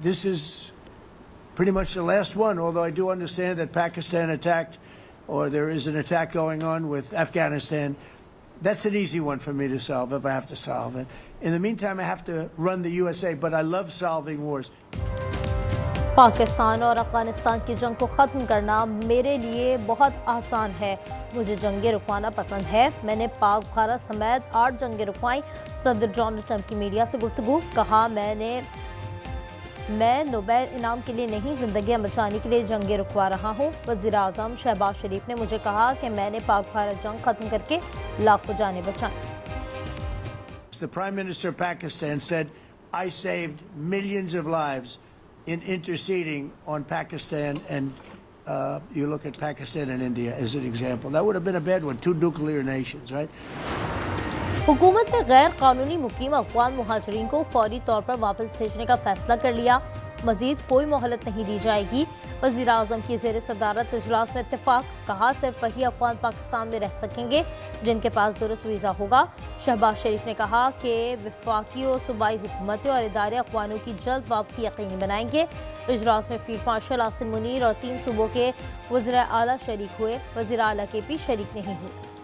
this is pretty much the last one, although I do understand that Pakistan attacked, or there is an attack going on with Afghanistan. That's an easy one for me to solve if I have to solve it. In the meantime, I have to run the USA, but I love solving wars. Pakistan और अफगानिस्तान की जंग को ख़त्म करना मेरे लिए बहुत आसान है। मुझे जंगें रुकवाना पसंद है। मैंने पाक भारत समेत 8 जंगें रुकवाई। सदर डोनाल्ड ट्रंप की मीडिया से गुफ्तगू। कहा, मैं नोबेल इनाम के लिए नहीं, ज़िंदगियाँ बचाने के लिए जंगें रुकवा रहा हूँ। वज़ीर आज़म शहबाज शरीफ ने मुझे कहा कि मैंने पाक भारत जंग ख़त्म करके लाखों जानें बचाएं। The Prime Minister of Pakistan said, I saved millions of lives in interceding on Pakistan, and you look at Pakistan and India as an example. That would have been a bad one, 2 nuclear nations, right? हुकूमत ने गैर कानूनी मुकीम अफगान मुहाजिरीन को फौरी तौर पर वापस भेजने का फैसला कर लिया। मजीद कोई मोहलत नहीं दी जाएगी। वज़ीर आज़म की ज़ेर सदारत इजलास में इत्तेफाक। कहा, सिर्फ वही अफगान पाकिस्तान में रह सकेंगे जिनके पास दुरुस्त वीज़ा होगा। शहबाज शरीफ ने कहा कि वफाकी और सूबाई हुकूमतें और इदारे अफगानों की जल्द वापसी यकीनी बनाएंगे। इजलास में फील्ड मार्शल आसिम मुनीर और 3 सूबों के वज़ीर आला शरीक हुए। वज़ीर आला KP शरीक नहीं हुए।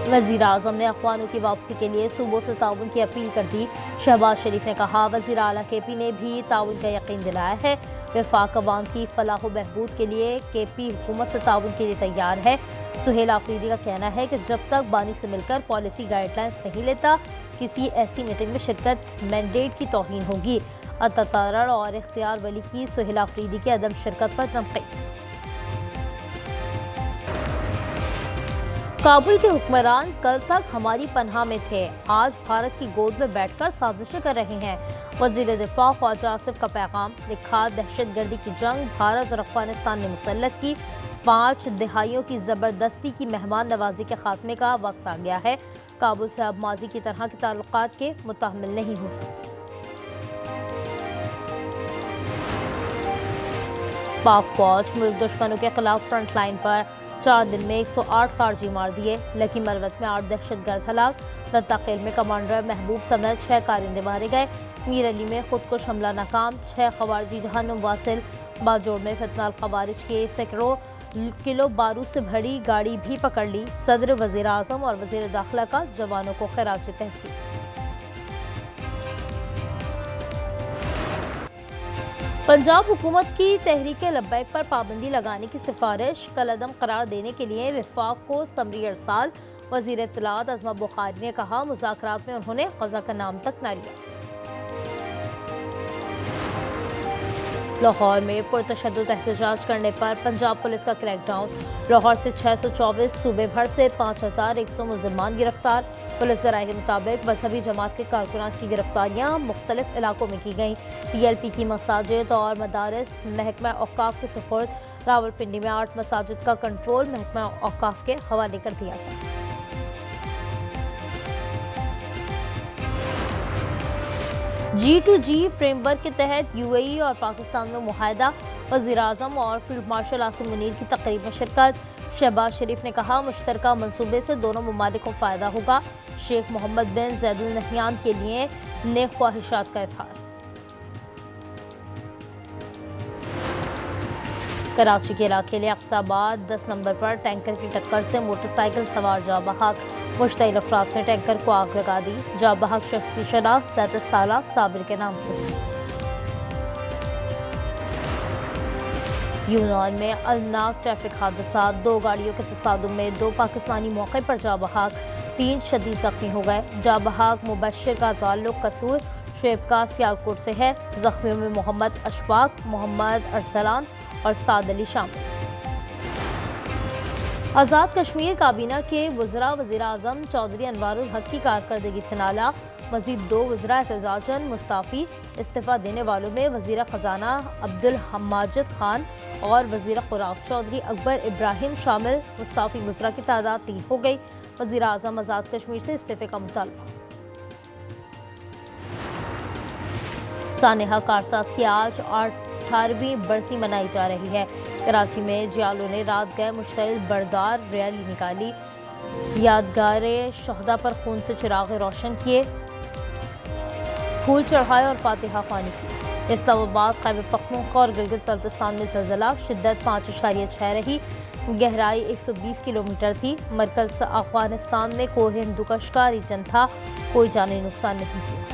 वज़ीर आज़म ने अफ़गानों की वापसी के लिए सूबों से ताउन की अपील कर दी। शहबाज शरीफ ने कहा, वज़ीर आला KP ने भी ताउन का यकीन दिलाया है। वफाक अवाम की फलाह व बहबूद के लिए KP हुकूमत से ताउन के लिए तैयार है। सुहेल आफरीदी का कहना है कि जब तक बानी से मिलकर पॉलिसी गाइडलाइंस नहीं लेता, किसी ऐसी मीटिंग में शिरकत मैंडेट की तौहीन होगी। अतातारड़ और इख्तियार वली की सुहेल आफरीदी के अदम शिरकत पर तनकीद। काबुल के हुक्मरान कल तक हमारी पनाह में थे, आज भारत की गोद में बैठकर साजिशें कर रहे हैं। वज़ीर दिफा ख्वाजा आसिफ का पैगाम। लिखा, दहशतगर्दी की जंग भारत और अफगानिस्तान ने मुसल्लत की। 5 दहाइयों की ज़बरदस्ती की मेहमान नवाजी के खात्मे का वक्त आ गया है। काबुल से अब माजी की तरह के ताल्लुकात के मुतहम्मिल नहीं हो सकते। पाक फौज मुल्क दुश्मनों के खिलाफ फ्रंट लाइन पर 4 दिन में 108 खारजी मार दिए। लकी मरवत में 8 दहशतगर्द हलाक। लत्ताकील में कमांडर महबूब समेत 6 कारिंदे मारे गए। मीर अली में खुदकुश हमला नाकाम। 6 खवारजी जहन्नुम वासिल। बाजोड़ में फितनाल खवारिज के सैकड़ों किलो बारूद से भरी गाड़ी भी पकड़ ली। सदर, वज़ीर आज़म और वज़ीर दाखिला का जवानों को खिराज तहसीन। पंजाब हुकूमत की तहरीक लब्बैक पर पाबंदी लगाने की सिफारिश कलअदम करार देने के लिए वफाक को समरी अरसाल। वज़ीर इत्तलात अज़मा बुखारी ने कहा, मुज़ाकरात में उन्होंने क़ज़ा का नाम तक न लिया। लाहौर में पुरतशद्दुद एहतजाज करने पर पंजाब पुलिस का क्रैकडाउन। लाहौर से 624, सूबे भर से 5100 मुलज़मान गिरफ्तार। पुलिस ज़राए के मुताबिक मजहबी जमात के कारकुनान की गिरफ्तारियाँ मुख्तलिफ इलाकों में की गईं। PLP की मसाजिद और मदारिस महकमा औक़ाफ़ के सुपुर्द। रावलपिंडी में 8 मसाजिद का कंट्रोल महकमा औक़ाफ़ के हवाले कर दिया गया। G2G फ्रेमवर्क के तहत UAE और पाकिस्तान में मुआहदा। वज़ीर आज़म और फील्ड मार्शल आसिम मुनीर की तकरीब में शिरकत। शहबाज शरीफ ने कहा, मुश्तरका मंसूबे से दोनों ममालिक को फ़ायदा होगा। शेख मोहम्मद बिन ज़ैद अल नहयान के लिए नेक ख्वाहिशात का इज़हार। कराची के इलाके लियाकताबाद 10 नंबर पर टैंकर की टक्कर से मोटरसाइकिल सवार जाँ बहक। मुश्तइल अफराद ने टैंकर को आग लगा दी। जाँ बहक शख्स की शनाख्त 37 साला साबिर के नाम से। यूनान में अलनाक ट्रैफिक हादसा। 2 गाड़ियों के तसादुम में 2 पाकिस्तानी मौके पर जाँ बहक, 3 शदीद जख्मी हो गए। जाँ बहक मुबश्शिर का ताल्लुक कसूर शुएब का सियालकोट से है। जख्मियों में मोहम्मद अशफाक, मोहम्मद अरसलान और साद अली शामिल। आज़ाद कश्मीर काबीना के वज़रा वज़ीर आज़म चौधरी अनवारुल हक की कारकर्दगी से नाला। मज़ीद 2 वज़रा एहतजाजन मुस्ताफ़ी। इस्तीफ़ा देने वालों में वज़ीर ख़जाना अब्दुल हमाजिद खान और वज़ीर खुराक चौधरी अकबर इब्राहिम शामिल। मुस्ताफ़ी वज़रा की तादाद 3 हो गई। वज़ीर आज़म आज़ाद कश्मीर से इस्तीफ़े का मुतालबा। सानेहा कारसाज की आज 18वीं बरसी मनाई जा रही है। कराची में जियालों ने रात गए मुश्तइल बरदार रैली निकाली। यादगार शहदा पर खून से चिराग रोशन किए, फूल चढ़ाए और फातिहा ख्वानी की। इस्लामाबाद, खैबर पख्तूनख्वा और गिलगित बल्तिस्तान में ज़लज़ला, शिद्दत 5.6 रही, गहराई 120 किलोमीटर थी। मरकज़ अफगानिस्तान में कोह हिंदू का शिकारी जन था, कोई जानी नुकसान नहीं हुआ।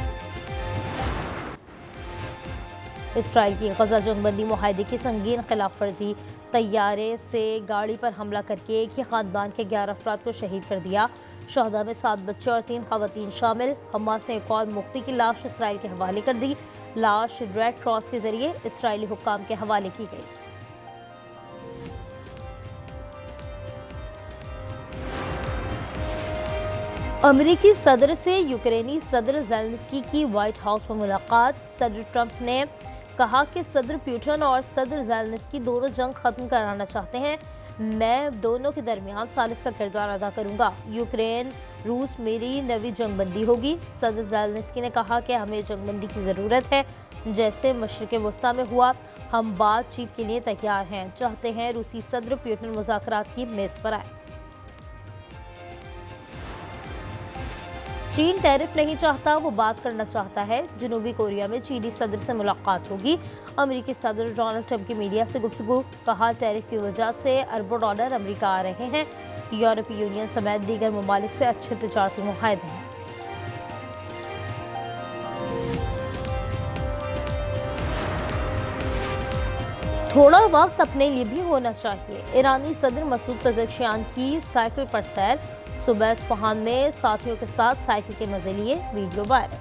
इसराइल की गजा जंगबंदी मुआहदे की संगीन खिलाफ वर्जी, तैयारे से गाड़ी पर हमला करके एक ही खानदान के 11 अफराद को शहीद कर दिया। शहदा में 7 बच्चे और 3 खवातीन शामिल। हमास ने एक और मुख्ती की लाश इसराइल के हवाले कर दी। लाश रेड क्रॉस के जरिए इसराइली हुक्काम के हवाले की गई। अमेरिकी सदर से यूक्रेनी सदर ज़ेलेंस्की की व्हाइट हाउस में मुलाकात। सदर ट्रंप ने कहा कि सदर पुतिन और सदर ज़ेलेंस्की दोनों जंग खत्म कराना चाहते हैं। मैं दोनों के दरमियान सालिस का किरदार अदा करूंगा। यूक्रेन रूस मेरी नवी जंगबंदी होगी। सदर ज़ेलेंस्की ने कहा कि हमें जंगबंदी की ज़रूरत है, जैसे मशरिक़ वस्ता में हुआ। हम बातचीत के लिए तैयार हैं, चाहते हैं रूसी सदर पुतिन मुज़ाकरात की मेज़ पर आए। चीन टैरिफ नहीं चाहता, वो बात करना चाहता है। जनूबी कोरिया में चीनी सदर से मुलाकात होगी। अमेरिकी सदर डोनाल्ड ट्रंप की मीडिया से गुफ्तगू, कहा टैरिफ की वजह से अरबों डॉलर अमेरिका आ रहे हैं। यूरोपीय यूनियन समेत दीगर ममालिक से अच्छे तिजारती मुआहदे हैं। थोड़ा वक्त अपने लिए भी होना चाहिए। ईरानी सदर मसूद पज़ेश्कियान की साइकिल पर सैर, सुबह इस्फहान में साथियों के साथ साइकिल के मजे लिए, video viral.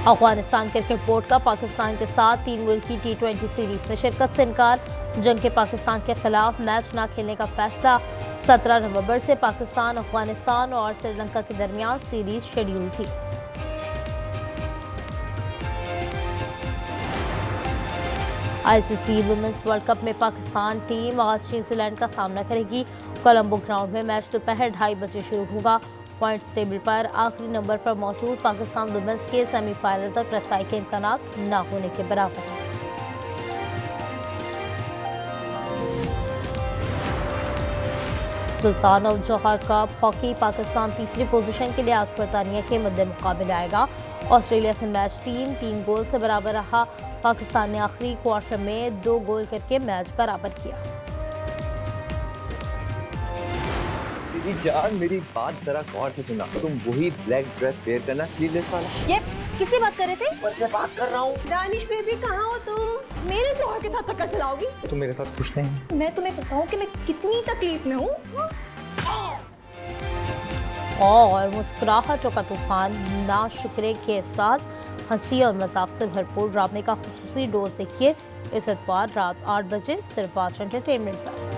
Afghanistan cricket board का पाकिस्तान के साथ 3 मुल्की T20 सीरीज में शिरकत से इनकार। जंग के पाकिस्तान के खिलाफ मैच न खेलने का फैसला। 17 नवंबर से पाकिस्तान, अफगानिस्तान और श्रीलंका के दरमियान सीरीज शेड्यूल थी। ICC वुमेन्स वर्ल्ड कप में पाकिस्तान टीम आज न्यूजीलैंड का सामना करेगी। कोलंबो ग्राउंड में मैच दोपहर 2:30 बजे शुरू होगा। पॉइंट्स टेबल पर आखिरी नंबर पर मौजूद पाकिस्तान वुमेन्स के सेमीफाइनल तक रसाई के इम्कानात न होने के बराबर हैं। Sultan of Johor Cup hockey, Pakistan तीसरी पोजीशन के लिए आज बरतानिया के मद्दे मुकाबले आएगा। ऑस्ट्रेलिया से मैच 3 गोल से बराबर रहा। पाकिस्तान ने आखिरी क्वार्टर में 2 गोल करके मैच बराबर किया। दीदी जान, मेरी बात जरा गौर से सुना। तुम वही ब्लैक ड्रेस वेयर करना, स्लीवलेस वाला। ये किससे बात कर रहे थे? मुझसे बात कर रहा हूँ। दानिश बेबी कहाँ हो तुम? मेरे शौहर के साथ चक्कर चलाओगी? तुम मेरे साथ खुश नहीं? मैं तुम्हें बताऊँ कि मैं कितनी तकलीफ में हूँ। और मुस्कुराहटों का तूफान, नाशुक्रे के साथ हंसी और मजाक से भरपूर ड्रामे का खुसूसी डोज देखिए इस एतवार रात 8 बजे सिर्फ आज एंटरटेनमेंट पर।